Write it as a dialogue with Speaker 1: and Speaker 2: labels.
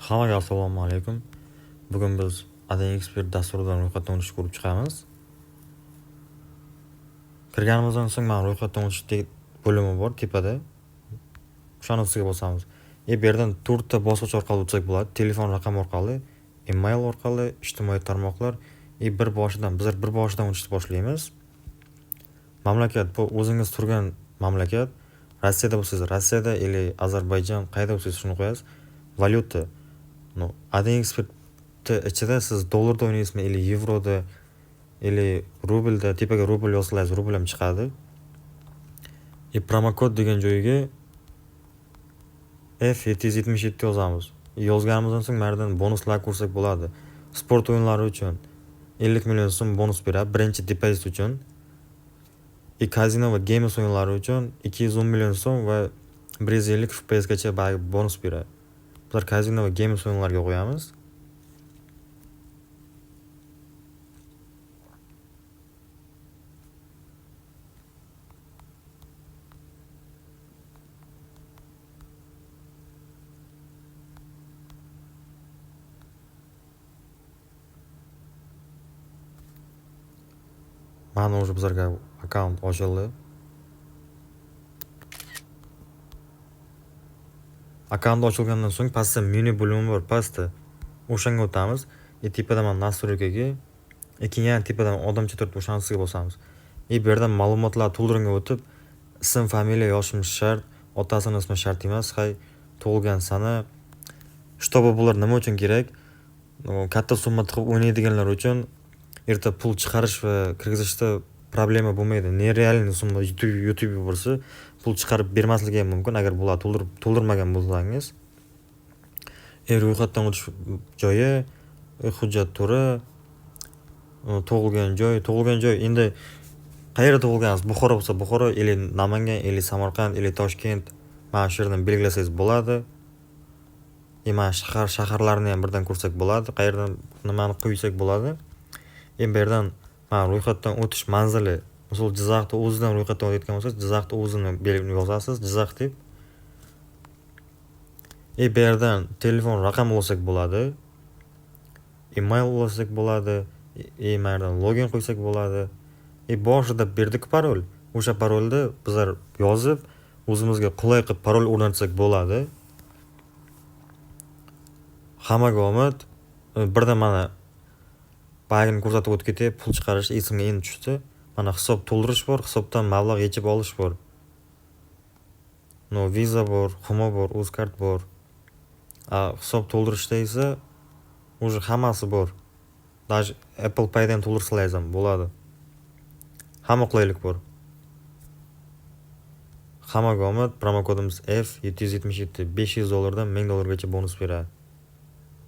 Speaker 1: Hammaga assalomu alaykum. Bugun biz Adin Expert dasturidan ro'yxatdan o'tish ko'rib chiqamiz. Kirganimizdan so'ng mana ro'yxatdan o'tish bo'limi bor tepada. O'shani ustiga bosamiz. Bu yerdan 4 ta bosqich orqali o'tsak bo'ladi. Telefon raqami orqali, email orqali, ijtimoiy tarmoqlar. Bir boshidan o'tishni boshlaymiz. Mamlakat bu o'zingiz turgan mamlakat. Rossiyada bo'lsangiz Rossiyada yoki Ozarbayjon qayerda bo'lsangiz shuni qo'yasiz. Valyuta Adin Expert ichida siz dollarda o'ynaysizmi yoki yevroda yoki rublda, tepaga rubl yozsangiz rubl ham chiqadi. Promokod degan joyiga F777 yozamiz. Yozganimizdan so'ng ma'ridan bonuslar ko'rsak bo'ladi. Sport o'yinlari uchun 50 million so'm bonus beradi birinchi depozit uchun. Kazino va games o'yinlari uchun 210 million so'm va 150 FPS gacha bonus beradi. Bular kazino va games o'yinlariga qo'yamiz. Mana уже bizlarga akkaunt ochildi. Akkaunt ochilgandan so'ng pastda menu bo'limi bor, pastda. O'shanga o'tamiz. Tepada mana nastroykaga, keyin yana tepadan odamcha turibdi, o'shanisiga bosamiz. Bu yerdan ma'lumotlar to'ldiringga o'tib, ism, familiya yozishimiz shart, otasini ismi shart emas, tug'ilgan sana. Shtobi bular nima uchun kerak? Katta summa tiqib o'ynaydiganlar uchun erta pul chiqarish va kirgizishda problema bo'lmaydi. Nerealniy summa yutib yuborsa, pul chiqarib bermasligi ham mumkin agar bular to'ldirmagan bo'lsangiz. Ro'yxatdan o'tish joyi, hujjat turi, tug'ilgan joy. Endi qayerda tug'ilgansiz? Buxoro bo'lsa Buxoro, yoki Namangan, yoki Samarqand, yoki Toshkent, mana shu yerdan belgilasangiz bo'ladi. Mana shaharlarni ham birdan ko'rsak bo'ladi. Qayerdan nimani qo'ysak bo'ladi. Bu yerdan mana ro'yxatdan o'tish manzili. Misol Jizzaxda o'zidan ro'yxatdan o'tayotgan bo'lsangiz, Jizzaxda o'zini yozasiz, Jizzax deb. Bu yerdan telefon raqami olsak bo'ladi. Email olsak bo'ladi. Emaildan login qo'ysak bo'ladi. Boshida berdik parol. O'sha parolni bizlar yozib, o'zimizga qulay qilib parol o'rnatsak bo'ladi. Hammaga omad. Birdan mana bagini ko'rsatib o'tib ketyapti, pul chiqarish esimga endi tushdi. Mana hisob to'ldirish bor, hisobdan mablag' yechib olish bor. Visa bor, Humo bor, Uzkart bor. Hisob to'ldirishda esa уже hammasi bor. Даже Apple Pay'dan to'ldirsangiz ham bo'ladi. Hamma qulaylik bor. Hammaga omad. Promokodimiz F777 $500 dan $1000 gacha bonus beradi.